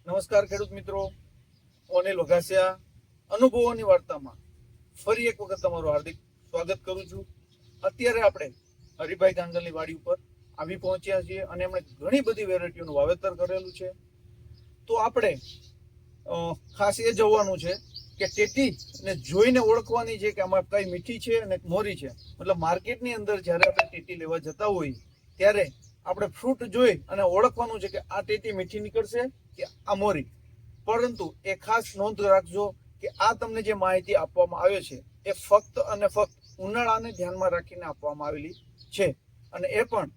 નમસ્કાર ખેડૂત મિત્રો, હું અનિલ વઘાસિયા અનુભવોની વાર્તામાં ફરી એક વખત તમારું હાર્દિક સ્વાગત કરું છું. અત્યારે આપણે હરિભાઈ ગાંગલની વાડી ઉપર આવી પહોંચ્યા છીએ અને એમણે ઘણી બધી વેરાયટીઓનું વાવેતર કરેલું છે. તો આપણે ખાસ એ જોવાનું છે કે ટેટી ને જોઈને ઓળખવાની છે કે આમાં કઈ મીઠી છે અને મોરી છે. મતલબ માર્કેટની અંદર જ્યારે આપણે ટેટી લેવા જતા હોઈએ ત્યારે આપણે ફ્રૂટ જોઈ અને ઓળખવાનું છે કે આ ટેટી મીઠી નીકળશે કે આ મોરી. પરંતુ એ ખાસ નોંધ રાખજો કે આ તમને જે માહિતી આપવામાં આવે છે એ ફક્ત અને ફક્ત ઉનાળાને ધ્યાનમાં રાખીને આપવામાં આવેલી છે. અને એ પણ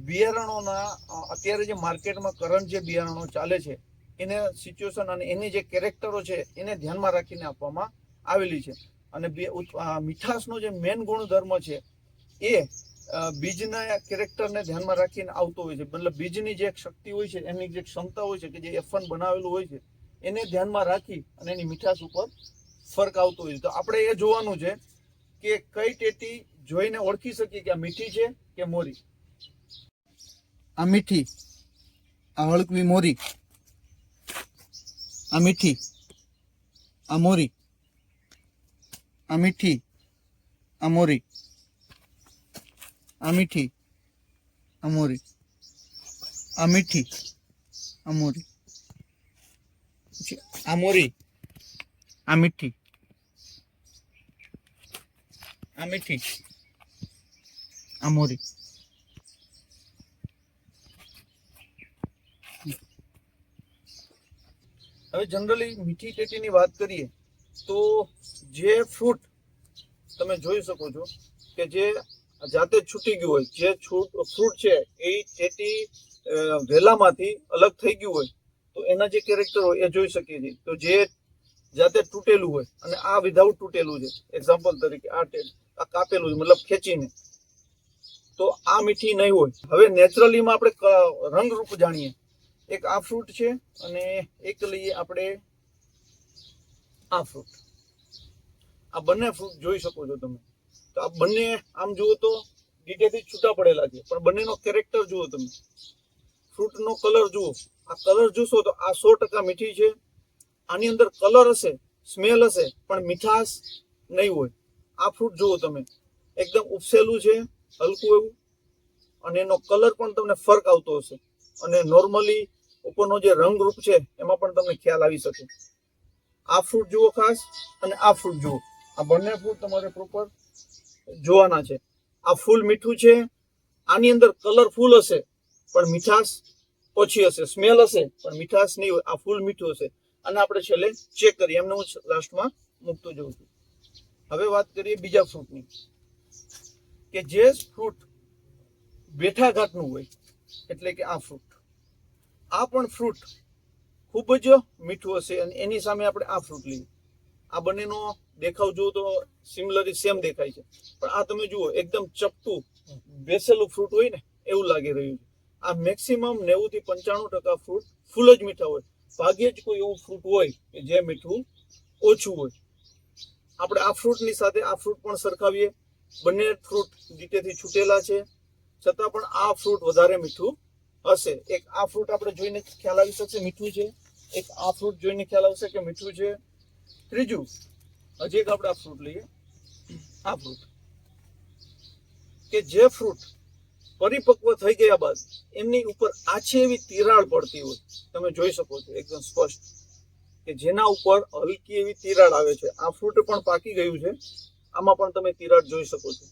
બિયારણોના અત્યારે જે માર્કેટમાં કરંટ જે બિયારણો ચાલે છે એને સિચ્યુએશન અને એની જે કેરેક્ટરો છે એને ધ્યાનમાં રાખીને આપવામાં આવેલી છે. અને મીઠાશનો જે મેન ગુણધર્મ છે એ બીજના કેરેક્ટરને ધ્યાનમાં રાખીને આવતો હોય છે. મતલબ બીજની જે શક્તિ હોય છે, એની જે ક્ષમતા હોય છે કે જે F1 બનાવેલું હોય છે એને ધ્યાનમાં રાખી અને એની મીઠાશ ઉપર ફરક આવતો હોય છે. તો આપણે એ જોવાનું છે કે કઈ ટેટી જોઈને ઓળખી શકીએ કે આ મીઠી છે કે મોરી. આ મીઠી, આ હળકવી મોરી, આ મીઠી, આ મોરી, આ મીઠી, આ મોરી, આ મીઠી, આ મોરી, આ મીઠી, આ મોરી, આ મોરી, આ મીઠી, આ મીઠી, આ મોરી. હવે જનરલી મીઠી ટેટીની વાત કરીએ તો જે ફ્રૂટ તમે જોઈ શકો છો કે જે જાતે છૂટી ગયું હોય, જે ફ્રૂટ છે એ ટેટી વેલામાંથી અલગ થઈ ગયું હોય તો એના જે કેરેક્ટર હોય એ જોઈ શકીએ છીએ. તો જે જાતે તૂટેલું હોય અને આ વિધાઉટ તૂટેલું છે, એક્ઝામ્પલ તરીકે આ કાપેલું છે મતલબ ખેંચીને, તો આ મીઠી નહીં હોય. હવે નેચરલીમાં આપણે રંગરૂપ જાણીએ. એક આ ફ્રૂટ છે અને એક લઈએ આપણે આ ફ્રૂટ. આ બંને ફ્રૂટ જોઈ શકો છો તમે. તો આ બંને આમ જુઓ તો ડીટેથી છૂટા પડેલા છે, પણ બંનેનો કેરેક્ટર જુઓ તમે, ફ્રૂટનો કલર જુઓ. આ કલર જોશો તો આ 100% મીઠી છે. આની અંદર કલર હશે, સ્મેલ હશે, પણ મીઠાશ નહીં હોય. આ ફ્રૂટ જુઓ તમે, એકદમ ઉપસેલું છે, હલકું એવું, અને એનો કલર પણ તમને ફરક આવતો હશે. અને નોર્મલી ઉપરનો જે રંગરૂપ છે એમાં પણ તમને ખ્યાલ આવી શકે. આ ફ્રૂટ જુઓ ખાસ, અને આ ફ્રૂટ જુઓ. આ બંને ફ્રૂટ તમારે પ્રોપર જોવાના છે. આ ફૂલ મીઠું છે, આની અંદર કલરફુલ હશે પણ મીઠાશ ઓછી હશે, સ્મેલ હશે પણ મીઠાશ નહીં હોય. આ ફૂલ મીઠું હશે. અને આપણે છેલ્લે ચેક કરીએ, એમને હું લાસ્ટમાં મૂકતો જઉં છું. હવે વાત કરીએ બીજા ફ્રૂટની, કે જે ફ્રૂટ બેઠા ઘાટનું હોય, એટલે કે આ ફ્રૂટ. આ પણ ફ્રૂટ ખૂબ જ મીઠું હશે અને એની સામે આપણે આ ફ્રૂટ લઈએ. આ બંનેનો દેખાવ જુઓ તો સિમિલરલી સેમ દેખાય છે, પણ આ તમે જુઓ એકદમ ચપટું બેસેલું ફ્રૂટ હોય ને એવું લાગી રહ્યું છે. આ મેક્સિમમ 90 થી 95% ફ્રૂટ ફૂલ જ મીઠા હોય. ભાગ્યે જ કોઈ એવું ફ્રૂટ હોય કે જે મીઠું ઓછું હોય. આપણે આ ફ્રૂટની સાથે આ ફ્રૂટ પણ સરખાવીએ. બંને ફ્રૂટ ડીટેથી છૂટેલા છે, છતાં પણ આ ફ્રૂટ વધારે મીઠું હશે. એક આ ફ્રૂટ આપણે જોઈને ખ્યાલ આવી શકશે મીઠું છે, એક આ ફ્રૂટ જોઈને ખ્યાલ આવશે કે મીઠું છે. ત્રીજું હજી એક આપણે આ ફ્રૂટ લઈએ, આ ફ્રૂટ, કે જે ફ્રૂટ પરિપક્વ થઈ ગયા બાદ એમની ઉપર આછી એવી તિરાડ પડતી હોય, તમે જોઈ શકો છો એકદમ સ્પષ્ટ, કે જેના ઉપર હલકી એવી તિરાડ આવે છે. આ ફ્રૂટ પણ પાકી ગયું છે, આમાં પણ તમે તિરાડ જોઈ શકો છો.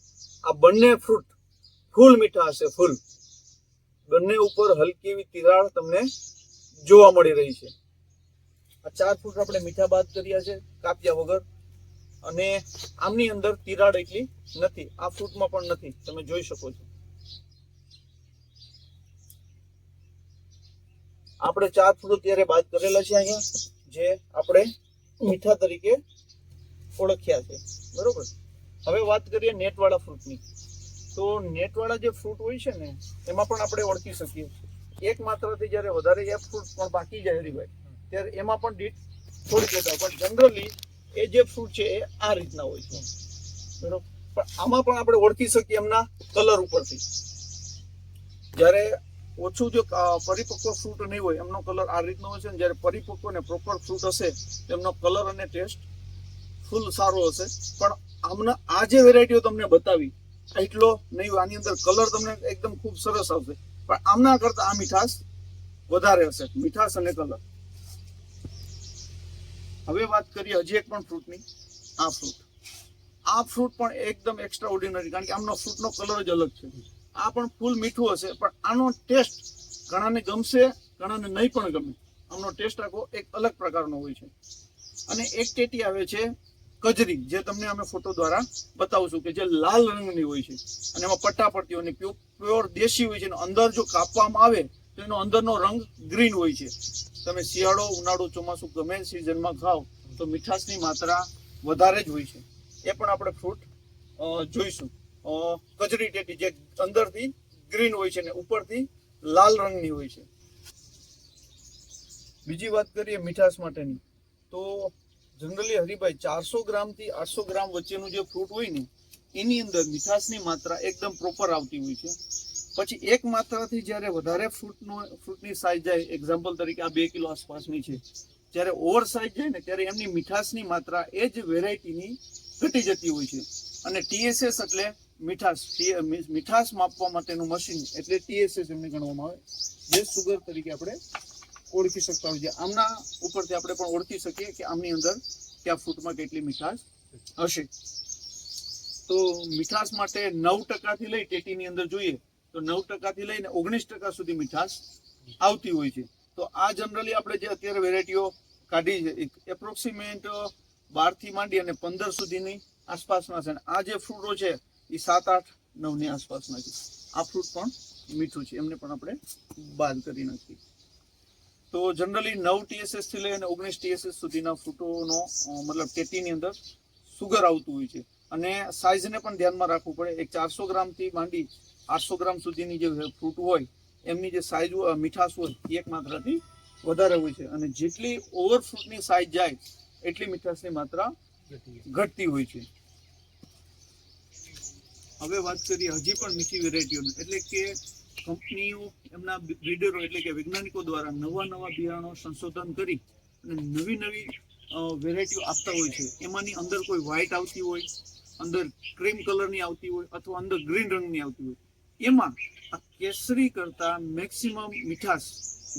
આ બંને ફ્રૂટ ફૂલ મીઠા હશે, ફૂલ. બંને ઉપર હલકી એવી તિરાડ તમને જોવા મળી રહી છે. આ 4 ફ્રૂટ આપણે મીઠા બાદ કર્યા છે, કાપ્યા વગર, અને આમની અંદર તિરાડ એટલી નથી. આ ફ્રૂટમાં પણ નથી, તમે જોઈ શકો છો. આપણે 4 ફ્રૂટ ત્યારે બાદ કરેલા છે અહીંયા, જે આપણે મીઠા તરીકે ઓળખ્યા છે, બરોબર. હવે વાત કરીએ નેટવાળા ફ્રૂટની. તો નેટવાળા જે ફ્રૂટ હોય છે ને એમાં પણ આપણે ઓળખી શકીએ. એક માત્રાથી જ્યારે વધારે એ ફ્રૂટ પણ પાકી જાય હરીભાઈ, ત્યારે એમાં પણ ડીટ થોડી જતા હોય. પણ જનરલી એ જે ફ્રૂટ છે એ આ રીતના હોય છે, બરોબર. પણ આમાં પણ આપણે ઓળખી શકીએ એમના કલર ઉપરથી. જ્યારે ઓછું જો પરિપક્વ ફ્રૂટ નહીં હોય એમનો કલર આ રીતનો હોય છે. જ્યારે પરિપક્વ ને પ્રોપર ફ્રૂટ હશે એમનો કલર અને ટેસ્ટ ફૂલ સારો હશે. પણ આમના આ જે વેરાયટીઓ તમને બતાવી એટલો નહીં હોય. આની અંદર કલર તમને એકદમ ખૂબ સરસ આવશે, પણ આમના કરતા આ મીઠાશ વધારે હશે, મીઠાશ અને કલર. હવે વાત કરીએ હજી એક પણ ફ્રૂટની. આ ફ્રૂટ પણ એકદમ એક્સ્ટ્રા ઓર્ડિનરી, કારણ કે આમનો ફ્રૂટનો કલર જ અલગ છે. આ પણ ફૂલ મીઠું હશે, પણ આનો ટેસ્ટ ઘણાને ગમશે, ઘણાને નહીં પણ ગમે. આમનો ટેસ્ટ આખો એક અલગ પ્રકારનો હોય છે. અને એક ટેટી આવે છે કજરી, જે તમને અમે ફોટો દ્વારા બતાવશું, કે જે લાલ રંગની હોય છે અને એમાં પટ્ટા પડતી હોય, પ્યોર દેશી હોય છે. અંદર જો કાપવામાં આવે તો એનો અંદરનો રંગ ગ્રીન હોય છે. તમે શિયાળો, ઉનાળો, ચોમાસું ગમે સિઝનમાં ખાઓ તો મીઠાશની માત્રા વધારે જ હોય છે. એ પણ આપણે ફ્રૂટ જોઈશું. કજરી ટેટી જે અંદરથી ગ્રીન હોય છે અને ઉપરથી લાલ રંગની હોય છે. બીજી વાત કરીએ મીઠાશ માટેની, તો જનરલી હરિભાઈ 400 ગ્રામથી 800 ગ્રામ વચ્ચેનું જે ફ્રૂટ હોય ને એની અંદર મીઠાશની માત્રા એકદમ પ્રોપર આવતી હોય છે. પછી એક માત્રાથી જ્યારે વધારે ફ્રૂટની સાઇઝ જાય, એક્ઝામ્પલ તરીકે આ 2 કિલો આસપાસની છે, જ્યારે ઓવર સાઇઝ જાય ને ત્યારે એમની મીઠાશની માત્રા એ જ વેરાયટીની ઘટી જતી હોય છે. અને TSS એટલે મીઠાશ માપવા માટેનું મશીન, એટલે TSS એમને ગણવામાં આવે, જે સુગર તરીકે આપણે ઓળખી શકતા હોય છે. આમના ઉપરથી આપણે પણ ઓળખી શકીએ કે આમની અંદર કે આ ફ્રૂટમાં કેટલી મીઠાશ હશે. તો મીઠાશ માટે 9% થી લઈ ટેટીની અંદર જોઈએ તો 9% થી લઈને 19% સુધી મીઠાશ આવતી હોય છે. તો આ જનરલી આપણે જે અત્યારે વેરાયટીઓ કાઢી છે એપ્રોક્સિમેટ 12 થી માંડી અને 15 સુધીની આસપાસના છે. આ જે ફ્રૂટો છે એ 7, 8, 9 ની આસપાસના છે. આ ફ્રૂટ પણ મીઠું છે, એમને પણ આપણે બાદ કરી નાખીએ. તો જનરલી 9 TSS થી લઈ અને 19 TSS સુધીના ફ્રૂટોનો મતલબ ટેટીની અંદર સુગર આવતું હોય છે. અને સાઇઝને પણ ધ્યાનમાં રાખવું પડે. એક 400 ગ્રામથી માંડી 800 ગ્રામ સુધીની જે ફ્રૂટ હોય એમની જે સાઇઝ મીઠાશ હોય એક માત્રાથી વધારે હોય છે. અને જેટલી ઓવર ફ્રૂટની સાઇઝ જાય એટલી મીઠાશની માત્રા ઘટતી હોય છે. હવે વાત કરીએ હજી પણ મીઠી વેરાયટીઓની, એટલે કે કંપનીઓ એમના બ્રીડરો એટલે કે વૈજ્ઞાનિકો દ્વારા નવા બિયારણો સંશોધન કરી અને નવી વેરાયટીઓ આપતા હોય છે. એમાંની અંદર કોઈ વ્હાઇટ આવતી હોય, અંદર ક્રીમ કલરની આવતી હોય અથવા અંદર ગ્રીન રંગની આવતી હોય. એમાં આ કેસરી કરતા મેક્સિમમ મીઠાશ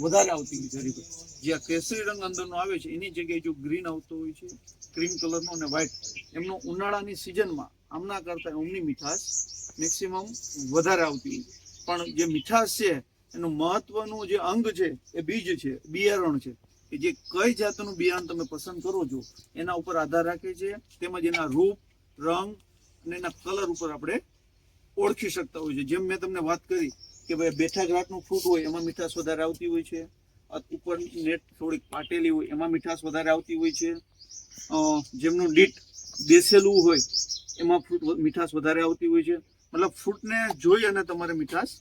વધારે આવતી હોય છે. જે આ કેસરી રંગ અંદરનો આવે છે એની જગ્યાએ જો ગ્રીન આવતો હોય છે, ક્રીમ કલરનો અને વ્હાઇટ, એમનો ઉનાળાની સિઝનમાં આમના કરતા એમની મીઠાશ મેક્સિમમ વધારે આવતી હોય. પણ જે મીઠાશ છે એનું મહત્વનું જે અંગ છે એ બીજ છે, બિયારણ છે. કે જે કઈ જાતનું બિયારણ તમે પસંદ કરો છો એના ઉપર આધાર રાખે છે. તેમજ એના રૂપ, રંગ અને એના કલર ઉપર આપણે ઓળખી શકતા હોય છે. જેમ મેં તમને વાત કરી કે ભાઈ બેઠા ઘાટનું ફ્રૂટ હોય એમાં મીઠાશ વધારે આવતી હોય છે. ઉપર નેટ થોડીક પાટેલી હોય એમાં મીઠાશ વધારે આવતી હોય છે. જેમનું ડીટ બેસેલું હોય એમાં ફ્રૂટ મીઠાશ વધારે આવતી હોય છે. મતલબ ફ્રૂટને જોઈ અને તમારે મીઠાશ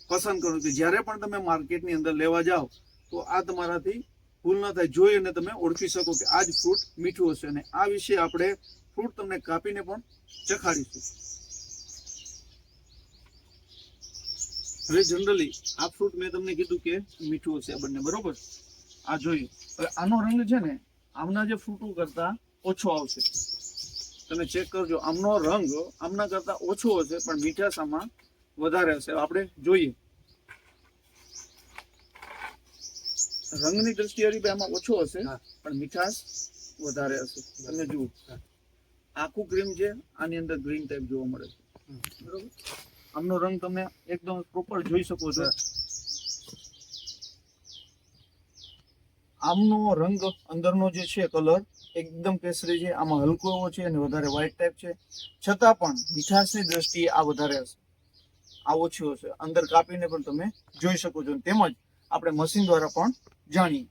પસંદ કરો કે જ્યારે પણ તમે માર્કેટની અંદર લેવા જાઓ તો આ તમારાથી ભૂલ ન થાય, જોઈ અને તમે ઓળખી શકો કે આ જ ફ્રૂટ મીઠું હશે. અને આ વિશે આપણે ફ્રૂટ તમને કાપીને પણ ચખાડીશું. હવે જનરલી આ ફ્રૂટ મેં તમને કીધું કે મીઠું હશે આ બંને, બરોબર. આ જોઈએ હવે આનો રંગ છે ને આમના જે ફ્રૂટો કરતા ઓછો આવશે. તમે ચેક કરજો, આમનો રંગ આમના કરતા ઓછો હશે પણ મીઠાશ આમાં વધારે હશે. આપણે જોઈએ રંગની દ્રષ્ટિએ આમાં ઓછો હશે પણ મીઠાશ વધારે હશે. તમે જુઓ આખું ક્રીમ છે, આની અંદર ગ્રીન ટાઈપ જોવા મળે છે, બરોબર. આમનો રંગ તમે એકદમ પ્રોપર જોઈ શકો છો. આમનો રંગ અંદરનો જે છે કલર એકદમ કેસરી છે, આમાં હલકો એવો છે અને વધારે વ્હાઇટ ટાઈપ છે. છતાં પણ મીઠાશની દ્રષ્ટિએ આ વધારે હશે, આ ઓછું હશે. અંદર કાપીને પણ તમે જોઈ શકો છો. તેમજ આપણે મશીન દ્વારા પણ જાણીએ.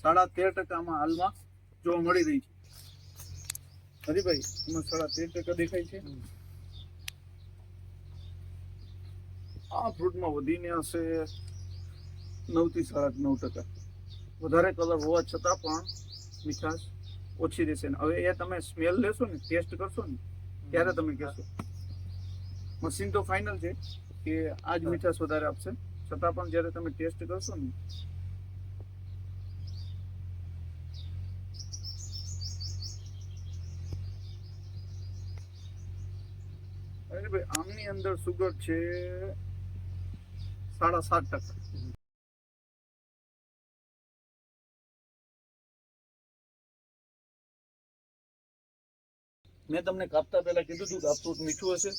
13% આમાં હાલમાં જોવા મળી રહી છે. હરીભાઈ એમાં 13% દેખાય છે. આ ફ્રૂટમાં વધીને હશે 9 થી 9.5%. વધારે કલર હોવા છતાં પણ મીઠાશ ઓછી રહેશે. હવે એ તમે સ્મેલ લેશો ને, ટેસ્ટ કરશો ને, ત્યારે તમે કહેશો. મશીન તો ફાઇનલ છે કે આ જ મીઠાશ વધારે આપશે, છતાં પણ જ્યારે તમે ટેસ્ટ કરશો ને, અરે ભાઈ આમની અંદર સુગર છે 7.5%. મેં તમને કાપતા પહેલા કીધું હતું કે આ ફ્રૂટ મીઠું હશે,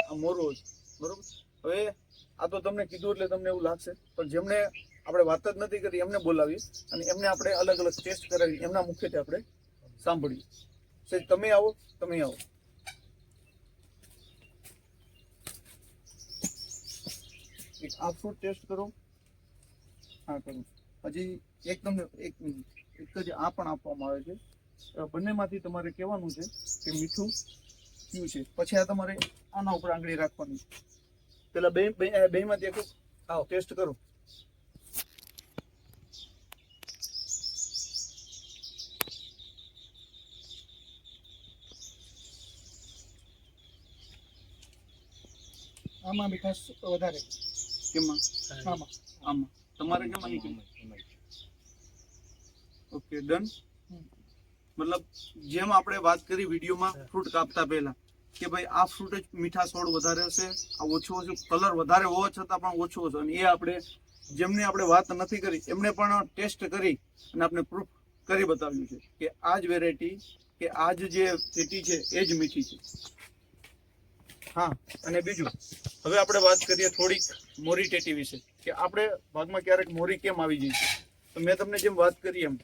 આ મોરું હશે, બરોબર. હવે આ તો તમને કીધું એટલે તમને એવું લાગશે, પણ જેમને આપણે વાત જ નથી કરી એમને બોલાવીએ અને એમને આપણે અલગ અલગ ટેસ્ટ કરાવી, એમના મુખ્યત્વે આપણે સાંભળીએ. સાહેબ તમે આવો, તમે આવો. આ ફ્રૂટ ટેસ્ટ કરો. હા કરું. હજી એક તમને એક જ આ પણ આપવામાં આવે છે. બંનેમાંથી તમારે કહેવાનું છે કે મીઠું કયું છે. પછી આ તમારે આના ઉપર આંગળી રાખવાની. પેલા બેમાંથી એક આવો ટેસ્ટ કરો. આમાં મીઠાશ વધારે. કેમાં? આમાં. આમાં. તમારે કેમાં નીકળી? Okay done. મતલબ જેમ આપણે વાત કરી વિડીયોમાં ફ્રૂટ કાપતા પહેલા કે ભાઈ આ ફ્રૂટ જ મીઠાશ વાળું વધારે હશે, આ ઓછું હશે, કલર વધારે હોવા છતાં પણ ઓછું હશે. અને એ આપણે જેમને આપણે વાત નથી કરી એમને પણ ટેસ્ટ કરી અને આપણે પ્રૂફ કરી બતાવ્યું છે કે આ જ વેરાયટી કે આ જ જે પેટી છે એ જ મીઠી છે. હા, અને બીજું હવે આપણે વાત કરીએ થોડીક મોરી ટેટી વિશે કે આપણે ભાગમાં ક્યારેક મોરી કેમ આવી જાય છે. તો મેં તમને જેમ વાત કરી એમ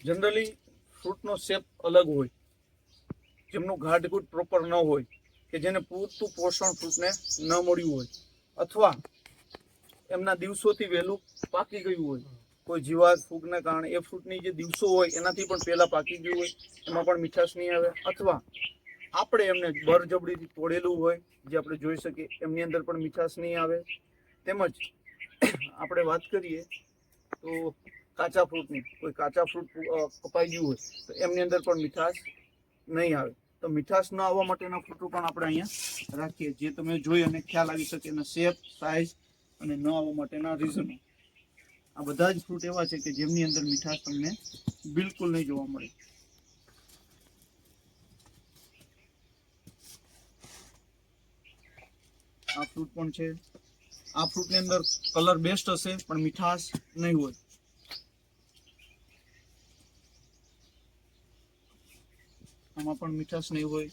જનરલી ફ્રૂટનો શેપ અલગ હોય, જેમનું ગાઢગુટ પ્રોપર ન હોય, કે જેને પૂરતું પોષણ ફ્રૂટને ન મળ્યું હોય, અથવા એમના દિવસોથી વહેલું પાકી ગયું હોય, કોઈ જીવાત ફૂગના કારણે એ ફ્રૂટની જે દિવસો હોય એનાથી પણ પહેલા પાકી ગયું હોય, એમાં પણ મીઠાશ નહીં આવે. અથવા આપણે એમને બરજબડીથી તોડેલું હોય જે આપણે જોઈ શકીએ એમની અંદર પણ મીઠાશ નહીં આવે. તેમજ આપણે વાત કરીએ તો કાચા ફ્રૂટની, કોઈ કાચા ફ્રૂટ કપાઈ ગયું હોય તો એમની અંદર પણ મીઠાશ નહીં આવે. તો મીઠાશ ન આવવા માટેના ફ્રૂટો પણ આપણે અહીંયા રાખીએ, જે તમે જોઈ અને ખ્યાલ આવી શકે એના શેપ, સાઇઝ અને ન આવવા માટેના રીઝનો. આ બધા જ ફ્રૂટ એવા છે કે જેમની અંદર મીઠાશ તમને બિલકુલ નહીં જોવા મળે. આ ફ્રૂટ પણ છે. આ ફ્રૂટની અંદર કલર બેસ્ટ હશે પણ મીઠાશ નહીં હોય. આમાં પણ મીઠાશ નહીં હોય.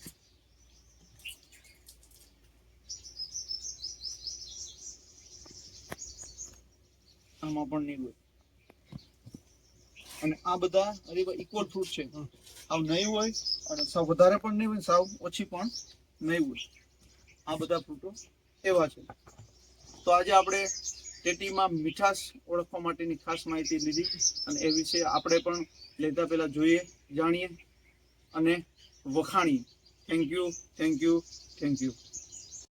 આમાં પણ નહીં હોય. અને આ બધા ઇક્વલ ફ્રૂટ છે. સાવ નહીં હોય અને સાવ વધારે પણ નહીં હોય, સાવ ઓછી પણ નહીં હોય. આ બધા ફ્રૂટો એવા છે. તો આજે આપણે ટેટીમાં મીઠાશ ઓળખવા માટેની ખાસ માહિતી લીધી અને એ વિશે આપણે પણ લેતા પહેલા જોઈએ, જાણીએ અને વખાણીએ. Thank you, thank you, thank you.